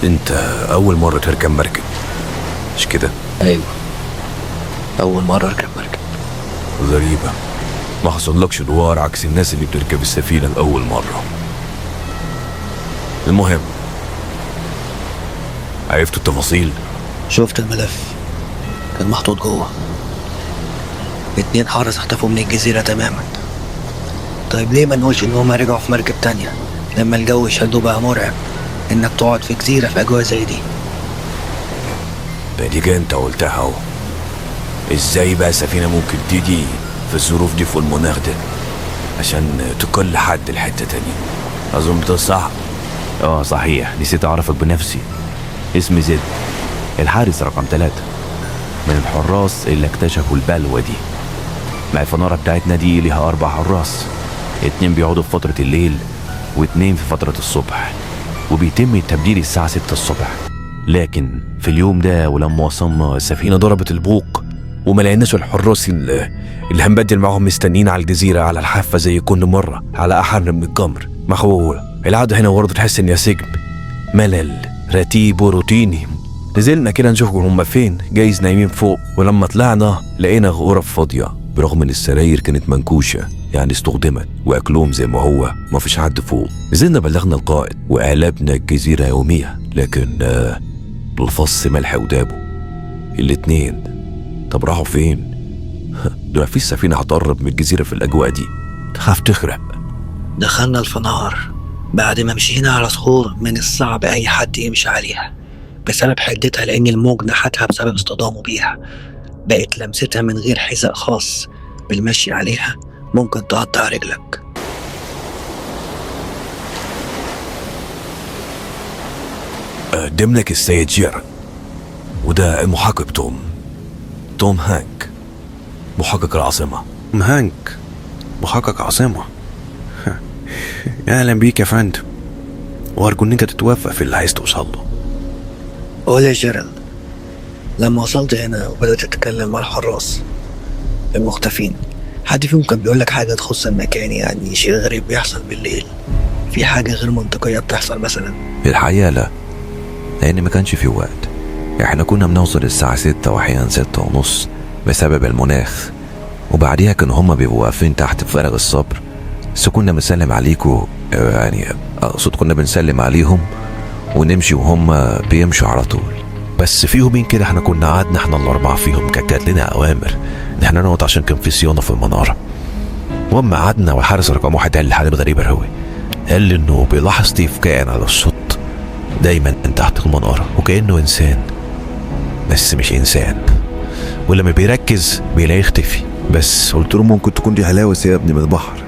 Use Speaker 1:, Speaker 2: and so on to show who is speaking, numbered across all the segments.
Speaker 1: انت اول مرة تركب مركب مش كده؟
Speaker 2: ايوه، اول مرة اركب مركب.
Speaker 1: غريبة، ما حصلكش دوار عكس الناس اللي بتركب السفينة لأول مرة. المهم، عرفت التفاصيل؟
Speaker 2: شفت الملف، كان محطوط جوه. 2 حرس اختفوا من الجزيرة تماما. طيب ليه ما نقولش ان هما رجعوا في مركب تانية لما الجو شده بقى مرعب انك تقعد في جزيرة في اجواء زي دي؟
Speaker 1: دي انت قلتها اهو. ازاي بقى سفينة ممكن تيجي في الظروف دي في المناخ ده عشان تقل حد لحتة تانية؟ اظن ده صعب.
Speaker 3: صحيح، نسيت اعرفك بنفسي. اسمي زد، الحارس رقم 3 من الحراس اللي اكتشفوا البلوة دي. مع الفنارة بتاعتنا دي ليها 4 حراس، 2 بيقعدوا في فترة الليل و2 في فترة الصبح، وبيتم التبديل الساعة 6 الصبح. لكن في اليوم ده ولما وصلنا
Speaker 1: السفينة ضربت البوق وما لقيناش الحراس اللي هنبدل معهم مستنين على الجزيرة على الحافة زي كل مرة على أحر من الجمر. ما هو العادة هنا برضه تحس إن يا سجن، ملل رتيب وروتيني. نزلنا كده نشوف هم فين، جايز نايمين فوق، ولما طلعنا لقينا غرف فاضية برغم إن السراير كانت منكوشة، يعني استخدمت، وأكلهم زي ما هو، ما فيش حد فوق. نزلنا بلغنا القائد وقلبنا الجزيرة يومية، لكن الفص ملح ودابه 2. طب راحوا فين؟ دول مفيش سفينة هتقرب من الجزيرة في الأجواء دي، تخاف تغرق.
Speaker 2: دخلنا الفنار بعد ما مشينا على صخور من الصعب أي حد يمشي عليها بسبب حدتها، لأن الموج نحتها بسبب اصطدامه بيها. بقت لمستها من غير حذاء خاص بالمشي عليها ممكن تقطع رجلك.
Speaker 1: قدم لك السيد جيران، وده المحقق توم هانك، محقق العاصمة.
Speaker 4: هانك محقق عاصمة؟ أهلا بيك يا فندم، وأرجو إن أنت تتوفق في اللي عايز توصل له.
Speaker 2: قول يا جيرالد، لما وصلت هنا وبدأت تتكلم مع الحراس المختفين، حد فيهم كان بيقولك حاجة تخص المكان؟ يعني شيء غريب بيحصل بالليل، في حاجة غير منطقية بتحصل مثلا؟
Speaker 5: الحقيقة لا، لأن ما كانش في وقت. احنا كنا بنوصل الساعة 6 وأحيانا 6:30 بسبب المناخ، وبعديها كانوا هما بيبقوا واقفين تحت بفارغ الصبر. بس كنا بنسلم عليكم، يعني أقصد كنا بنسلم عليهم ونمشي وهم بيمشوا على طول. بس في يومين كده احنا كنا قعدنا احنا ال4 فيهم، كانت لنا أوامر إن احنا نقعد عشان كان في صيانة في المنارة. وأما قعدنا والحارس رقم 1 قال لي حاجة غريبة أوي، قال لي إنه بيلاحظ طيف كائن على الشط دايما تحت المنارة وكأنه إنسان، بس مش إنسان، ولما بيركز بيلاقيه يختفي.
Speaker 6: بس قلت له ممكن تكون دي هلاوس يا ابني من البحر،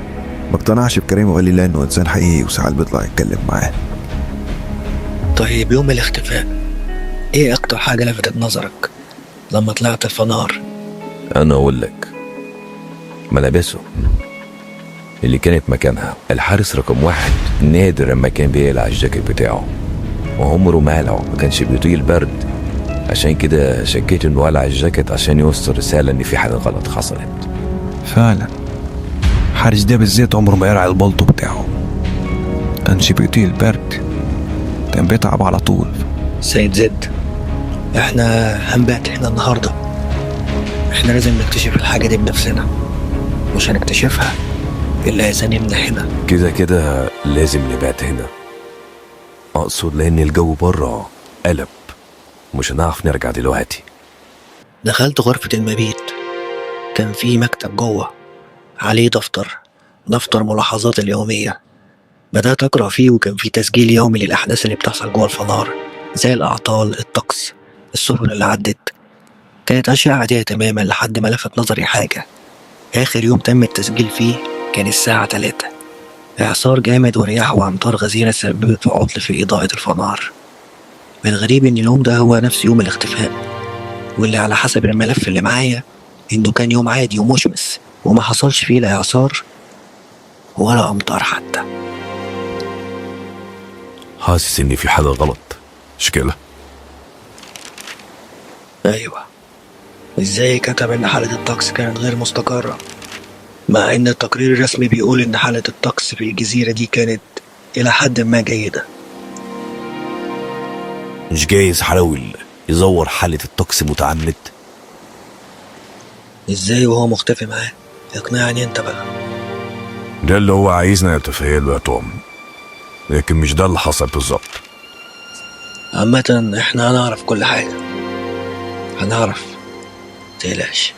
Speaker 6: ما اقتنعش بكريم وقال لي لا، انه انسان حقيقي وساعات بيطلع يتكلم معاه.
Speaker 2: طيب يوم الاختفاء ايه اكتر حاجة لفتت نظرك لما طلعت الفنار؟
Speaker 1: أنا أقول لك، ملابسه اللي كانت مكانها. الحارس رقم 1 نادر لما كان بيقلع الجاكيت بتاعه، وعمره ما قلعه، ما كانش بيطيق البرد، عشان كده شكيت انه قلع الجاكيت عشان يوصل رسالة ان في حاجة غلط حصلت.
Speaker 4: فعلا حارس ده بالذات عمره ما يرعى البلطو بتاعه، كانش بيطيق البرد، كان بيتعب على طول.
Speaker 2: سيد زد، احنا هنبات هنا النهاردة، احنا لازم نكتشف الحاجة دي بنفسنا، مش هنكتشفها إلا إذا نمنا هنا.
Speaker 1: كده لازم نبات هنا، أقصد لأن الجو بره قلب، مش هنعرف نرجع دلوقتي.
Speaker 2: دخلت غرفة المبيت، كان في مكتب جوه عليه دفتر ملاحظات اليومية. بدأت أقرأ فيه، وكان في تسجيل يومي للأحداث اللي بتحصل جوه الفنار، زي الأعطال، الطقس، السفن اللي عدت. كانت أشياء عادية تماما لحد ما لفت نظري حاجة. آخر يوم تم التسجيل فيه كان الساعة 3. إعصار جامد ورياح وأمطار غزيرة سببت عطل في إضاءة الفنار. من الغريب إن اليوم ده هو نفس يوم الاختفاء، واللي على حسب الملف اللي معايا إنه كان يوم عادي ومشمس، وما حصلش فيه لا إعصار ولا أمطار حتى.
Speaker 1: حاسس إن في حاجة غلط، مش كده؟
Speaker 2: أيوة، إزاي كتب إن حالة الطقس كانت غير مستقرة، مع إن التقرير الرسمي بيقول إن حالة الطقس في الجزيرة دي كانت إلى حد ما جيدة؟
Speaker 1: مش جايز حاول يزور حالة الطقس متعمد؟
Speaker 2: ازاي وهو مختفي معاه؟ اقنعني انت بقى.
Speaker 1: ده اللي هو عايزنا نتخيله يا توم، لكن مش ده اللي حصل بالظبط.
Speaker 2: عامة احنا هنعرف كل حاجة، هنعرف، متقلقش.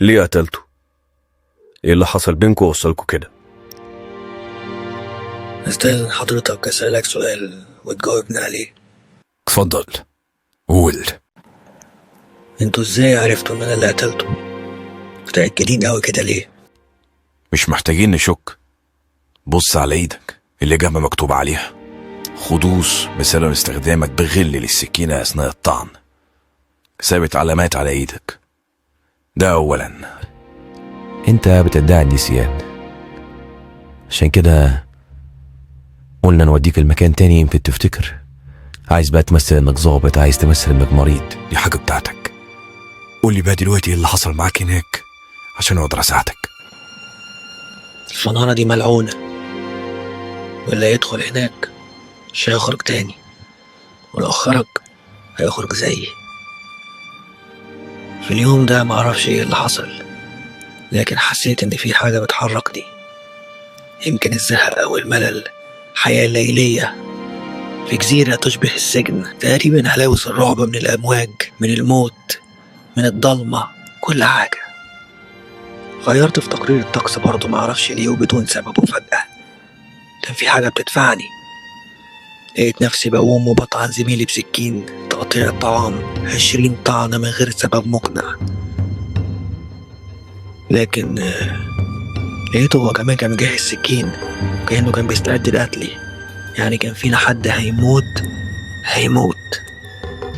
Speaker 1: ليه قتلته؟ ايه اللي حصل بينكوا ووصلكوا كده؟
Speaker 2: استاذن حضرتك اسألك سؤال وتجاوبني عليه.
Speaker 1: اتفضل قول.
Speaker 2: انتوا ازاي عرفتوا ان انا اللي قتلته؟ متأكدين اوي كده ليه؟
Speaker 1: مش محتاجين نشك. بص على ايدك، الإجابة مكتوب عليها خدوص بسبب استخدامك بغل للسكينة أثناء الطعن. ثابت علامات على ايدك. ده أولا.
Speaker 3: انت بتدعي النسيان، عشان كده قلنا نوديك المكان تاني يمكن تفتكر. عايز بقى تمثل انك ظابط، عايز تمثل انك مريض،
Speaker 1: دي حاجة بتاعتك. قول لي بقى دلوقتي ايه اللي حصل معاك هناك عشان اقدر اساعدك.
Speaker 2: الفنانة دي ملعونة، واللي يدخل هناك مش هيخرج تاني، ولو خرج هيخرج زيي. في اليوم ده معرفش ايه اللي حصل، لكن حسيت ان في حاجة بتحركني. يمكن الزهق او الملل، حياة ليلية في جزيرة تشبه السجن. تقريبا هلاوس الرعب من الأمواج، من الموت، من الضلمة، كل حاجة. غيرت في تقرير الطقس برضه معرفش ليه وبدون سبب، وفجأة كان في حاجة بتدفعني. لقيت نفسي بقوم وبطعن زميلي بسكين تقطيع الطعام 20 طعنة من غير سبب مقنع. لكن لقيته هو كمان كان مجهز سكين، كأنه كان بيستعد لقتلي. يعني كان فينا حد هيموت.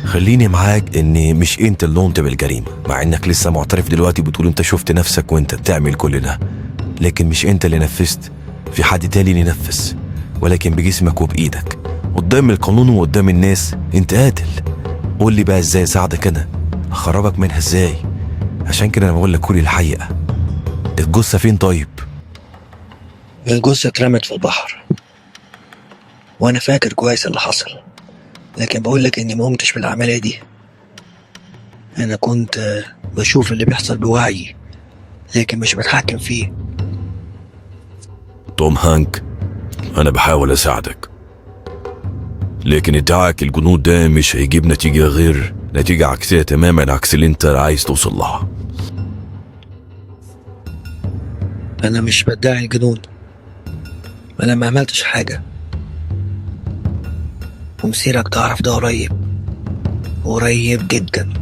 Speaker 1: خليني معاك ان مش انت اللي قمت بالجريمة، مع انك لسه معترف دلوقتي بتقول انت شفت نفسك وانت بتعمل كل ده، لكن مش انت اللي نفذت، في حد تاني اللي نفذ، ولكن بجسمك وبايدك قدام القانون وقدام الناس انت قاتل. قول لي بقى ازاي اساعدك انا، اخرجك منها ازاي؟ عشان كده انا بقول لك كل الحقيقة. الجثة فين طيب؟
Speaker 2: الجثة اترمت في البحر، وانا فاكر كويس اللي حصل، لكن بقول لك اني ما قمتش بالعملية دي. انا كنت بشوف اللي بيحصل بوعي، لكن مش بتحكم فيه.
Speaker 1: توم هانك، انا بحاول اساعدك، لكن ادعاءك الجنود ده مش هيجيب نتيجة غير نتيجة عكسية تماما عكس اللي انت عايز توصل لها.
Speaker 2: انا مش بدعي الجنون، انا ما عملتش حاجة، ومسيرك تعرف ده قريب جدا.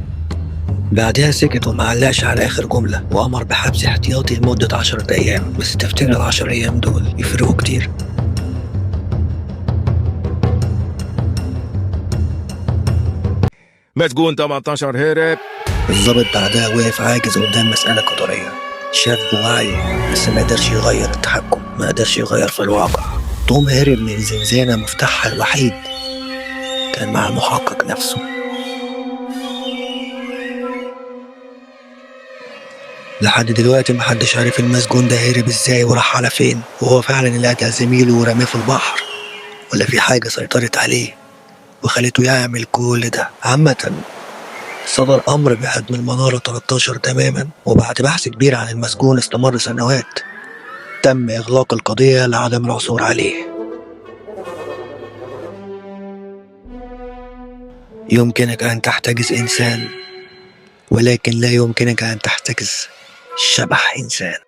Speaker 2: بعدها سكت ومعلقش على اخر جملة، وامر بحبس احتياطي لمدة 10 ايام. بس تفتكر ال10 ايام دول يفرقوا كتير؟
Speaker 7: مسجون 18 هرب.
Speaker 2: الظابط بعدها وقف عاجز قدام مسألة قدرية. شاف بوعيه بس ما قدرش يغير التحكم، ما قدرش يغير في الواقع. توم هرب من الزنزانة، مفتاحها الوحيد كان مع المحقق نفسه. لحد دلوقتي محدش عارف المسجون ده هرب ازاي وراح على فين، وهو فعلا اللي قتل زميله ورماه في البحر، ولا في حاجة سيطرت عليه وخلته يعمل كل ده. عامة صدر أمر بهدم المنارة 13 تماما، وبعد بحث كبير عن المسجون استمر سنوات تم إغلاق القضية لعدم العثور عليه. يمكنك أن تحتجز إنسان، ولكن لا يمكنك أن تحتجز شبح إنسان.